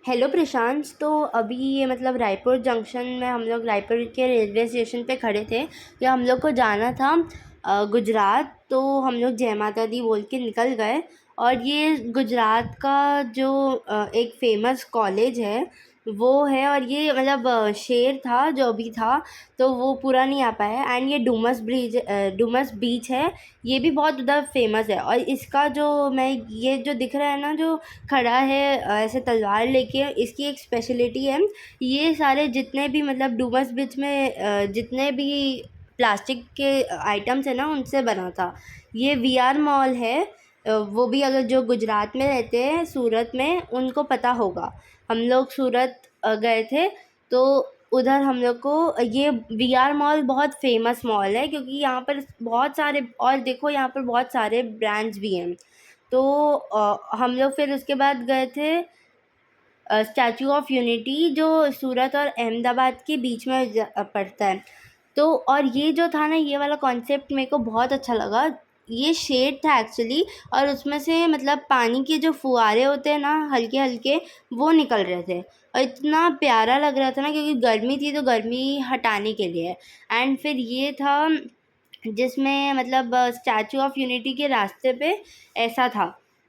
Hello प्रशांत। तो अभी ये मतलब रायपुर जंक्शन में हम लोग रायपुर के रेलवे स्टेशन पे खड़े थे कि हम लोग को जाना था गुजरात। तो हम लोग जय माता दी बोल के निकल गए। और ये गुजरात का जो एक फेमस कॉलेज है वो है। और ये मतलब शेर था जो अभी था, तो वो पूरा नहीं आ पाया। एंड ये डुमस बीच है, ये भी बहुत उधर फेमस है। और इसका जो मैं ये जो दिख रहा है ना, जो खड़ा है ऐसे तलवार लेके, इसकी एक स्पेशलिटी है। ये सारे जितने भी मतलब डूमस बीच में जितने भी प्लास्टिक के आइटम्स है ना, उनसे बना था। ये वीआर मॉल है। वो भी अगर जो गुजरात में रहते हैं सूरत में, उनको पता होगा। हम लोग सूरत गए थे, तो उधर हम लोग को ये वीआर मॉल बहुत फेमस मॉल है, क्योंकि यहाँ पर बहुत सारे, और देखो यहाँ पर बहुत सारे ब्रांड्स भी हैं। तो हम लोग फिर उसके बाद गए थे स्टैचू ऑफ यूनिटी, जो सूरत और अहमदाबाद के बीच में पड़ता है। तो और ये जो था ना, ये वाला कॉन्सेप्ट मेरे को बहुत अच्छा लगा। ये शेड था एक्चुअली, और उसमें से मतलब पानी के जो फुहारे होते हैं ना, हल्के हल्के, वो निकल रहे थे। और इतना प्यारा लग रहा था ना, क्योंकि गर्मी थी तो गर्मी हटाने के लिए। एंड फिर ये था जिसमें मतलब स्टैचू ऑफ यूनिटी के रास्ते पे ऐसा था।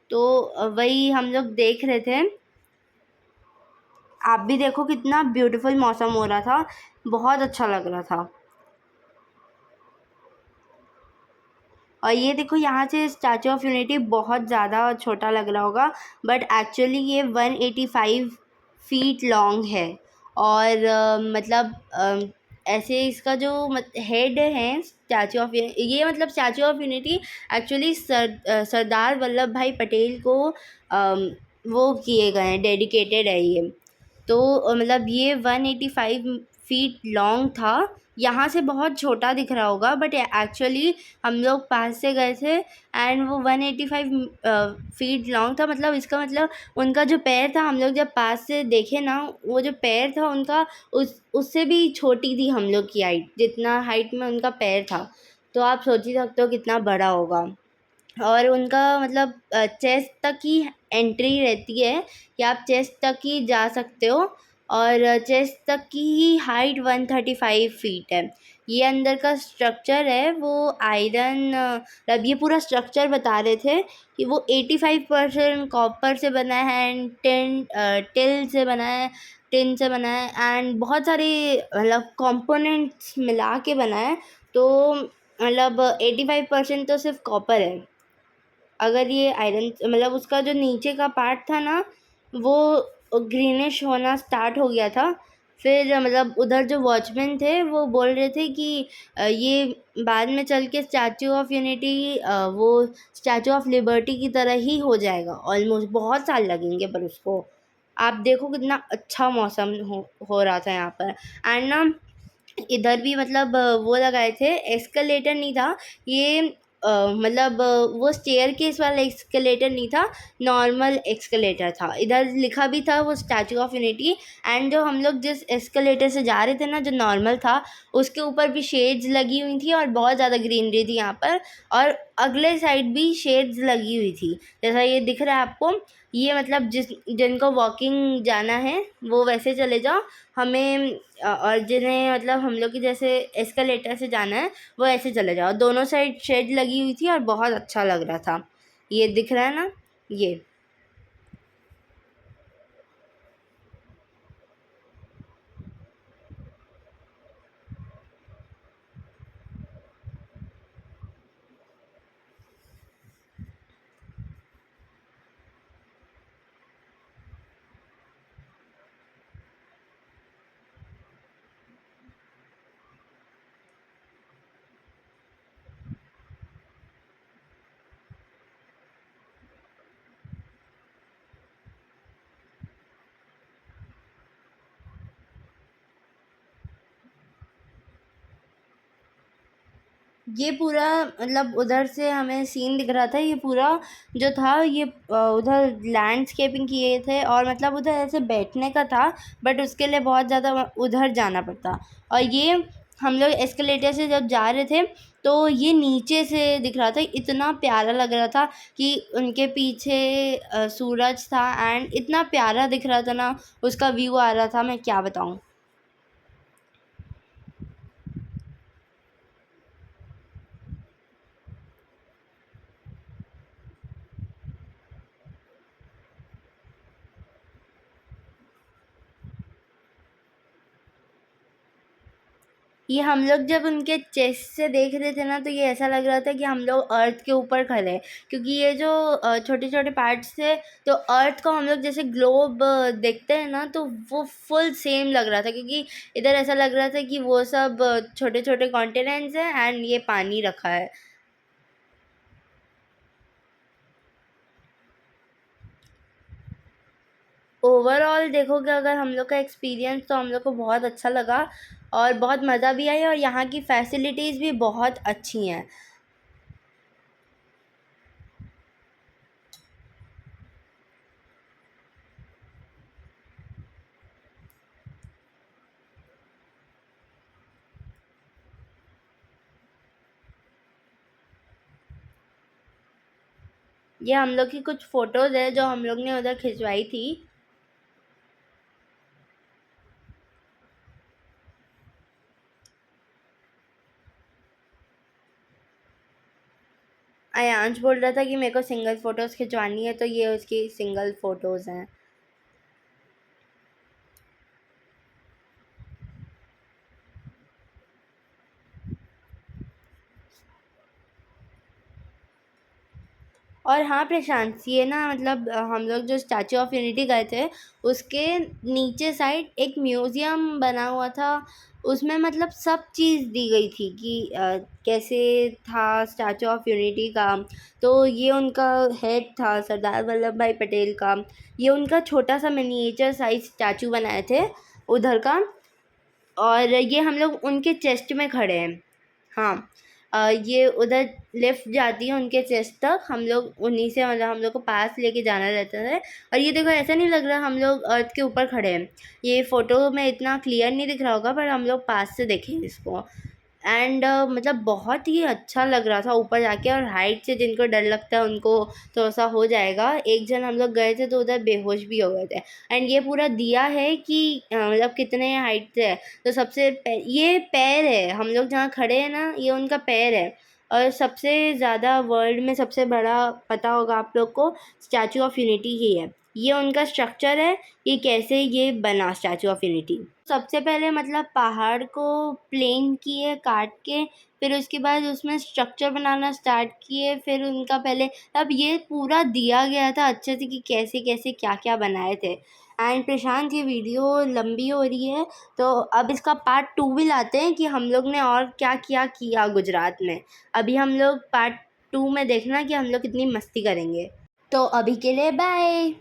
तो वही हम लोग देख रहे थे। आप भी देखो कितना ब्यूटीफुल मौसम हो रहा था, बहुत अच्छा लग रहा था। और ये देखो, यहाँ से स्टैचू ऑफ यूनिटी बहुत ज़्यादा छोटा लग रहा होगा, बट एक्चुअली ये 185 फीट लॉन्ग है। और मतलब ऐसे इसका जो हेड है स्टैचू ऑफ ये मतलब statue of unity actually Sardar Vallabh भाई पटेल को वो किए गए हैं, डेडिकेटेड है ये। तो मतलब ये 185 फीट लॉन्ग था। यहाँ से बहुत छोटा दिख रहा होगा, बट एक्चुअली हम लोग पास से गए थे, एंड वो 185 फीट लॉन्ग था। मतलब इसका मतलब उनका जो पैर था, हम लोग जब पास से देखे ना, वो जो पैर था उनका, उससे भी छोटी थी हम लोग की हाइट, जितना हाइट में उनका पैर था। तो आप सोच ही सकते हो कितना बड़ा होगा। और उनका मतलब चेस्ट तक ही एंट्री रहती है, कि आप चेस्ट तक ही जा सकते हो। और चेस्ट तक की ही हाइट 135 फीट है। ये अंदर का स्ट्रक्चर है वो आयरन, मतलब ये पूरा स्ट्रक्चर बता रहे थे कि वो 85% कॉपर से बना है, एंड टिल से बना है, टिन से बना है, एंड बहुत सारे मतलब कंपोनेंट्स मिला के बना है। तो मतलब 85% तो सिर्फ कॉपर है। अगर ये आयरन मतलब उसका जो नीचे का पार्ट था ना, वो ग्रीनिश होना स्टार्ट हो गया था। फिर मतलब उधर जो वॉचमैन थे वो बोल रहे थे कि ये बाद में चल के स्टैचू ऑफ यूनिटी, वो स्टैचू ऑफ लिबर्टी की तरह ही हो जाएगा। ऑलमोस्ट बहुत साल लगेंगे पर उसको। आप देखो कितना अच्छा मौसम हो रहा था यहाँ पर। एंड ना, इधर भी मतलब वो लगाए थे, एस्केलेटर नहीं था ये। मतलब वो स्टेयर केस वाला एस्केलेटर नहीं था, नॉर्मल एस्केलेटर था। इधर लिखा भी था वो स्टैचू ऑफ यूनिटी। एंड जो हम लोग जिस एस्केलेटर से जा रहे थे ना, जो नॉर्मल था, उसके ऊपर भी शेड्स लगी हुई थी, और बहुत ज़्यादा ग्रीनरी थी यहाँ पर। और अगले साइड भी शेड्स लगी हुई थी, जैसा ये दिख रहा है आपको। ये मतलब जिनको वॉकिंग जाना है वो वैसे चले जाओ। हमें और जिन्हें मतलब हम लोग की जैसे एस्केलेटर से जाना है, वो ऐसे चले जाओ। दोनों साइड शेड लगी हुई थी और बहुत अच्छा लग रहा था। ये दिख रहा है ना, ये। ये पूरा मतलब उधर से हमें सीन दिख रहा था। ये पूरा जो था, ये उधर लैंडस्केपिंग किए थे, और मतलब उधर ऐसे बैठने का था, बट उसके लिए बहुत ज़्यादा उधर जाना पड़ता। और ये हम लोग एस्केलेटर से जब जा रहे थे तो ये नीचे से दिख रहा था, इतना प्यारा लग रहा था कि उनके पीछे सूरज था एंड इतना प्यारा दिख रहा था ना, उसका व्यू आ रहा था, मैं क्या बताऊँ। ये हम लोग जब उनके चेस्ट से देख रहे थे ना, तो ये ऐसा लग रहा था कि हम लोग अर्थ के ऊपर खड़े हैं, क्योंकि ये जो छोटे छोटे पार्ट्स थे, तो अर्थ को हम लोग जैसे ग्लोब देखते हैं ना, तो वो फुल सेम लग रहा था, क्योंकि इधर ऐसा लग रहा था कि वो सब छोटे छोटे कॉन्टिनेंट्स हैं एंड ये पानी रखा है। ओवरऑल देखोगे अगर हम लोग का एक्सपीरियंस, तो हम लोग को बहुत अच्छा लगा और बहुत मज़ा भी आई, और यहाँ की फैसिलिटीज़ भी बहुत अच्छी हैं। ये हम लोग की कुछ फ़ोटोज़ है जो हम लोग ने उधर खिंचवाई थी। अयांश बोल रहा था कि मेरे को सिंगल फ़ोटोज़ खिंचवानी है, तो ये उसकी सिंगल फ़ोटोज़ हैं। और हाँ प्रशांत, ये ना मतलब हम लोग जो स्टैचू ऑफ यूनिटी गए थे, उसके नीचे साइड एक म्यूज़ियम बना हुआ था। उसमें मतलब सब चीज़ दी गई थी कि कैसे था स्टैचू ऑफ यूनिटी का। तो ये उनका हेड था सरदार वल्लभ भाई पटेल का। ये उनका छोटा सा मिनिएचर साइज स्टैचू बनाए थे उधर का, और ये हम लोग उनके चेस्ट में खड़े हैं। हाँ, ये उधर लिफ्ट जाती है उनके चेस्ट तक, हम लोग उन्हीं से मतलब हम लोग को पास लेके जाना रहता है। और ये देखो, ऐसा नहीं लग रहा हम लोग अर्थ के ऊपर खड़े हैं। ये फ़ोटो में इतना क्लियर नहीं दिख रहा होगा, पर हम लोग पास से देखेंगे इसको। एंड मतलब बहुत ही अच्छा लग रहा था ऊपर जाके, और हाइट से जिनको डर लगता है उनको थोड़ा सा हो जाएगा। एक जन हम लोग गए थे तो उधर बेहोश भी हो गए थे। एंड ये पूरा दिया है कि मतलब कितने हाइट से है। तो ये पैर है, हम लोग जहाँ खड़े हैं ना, ये उनका पैर है। और सबसे ज़्यादा वर्ल्ड में सबसे बड़ा, पता होगा आप लोग को, स्टैचू ऑफ यूनिटी ही है। ये उनका स्ट्रक्चर है कि कैसे ये बना स्टैचू ऑफ यूनिटी। सबसे पहले मतलब पहाड़ को प्लेन किए काट के, फिर उसके बाद उसमें स्ट्रक्चर बनाना स्टार्ट किए, फिर उनका पहले अब ये पूरा दिया गया था अच्छे से कि कैसे कैसे क्या क्या बनाए थे। एंड प्रशांत, ये वीडियो लंबी हो रही है, तो अब इसका पार्ट 2 भी लाते हैं कि हम लोग ने और क्या क्या किया गुजरात में। अभी हम लोग पार्ट 2 में देखना कि हम लोग कितनी मस्ती करेंगे। तो अभी के लिए बाय।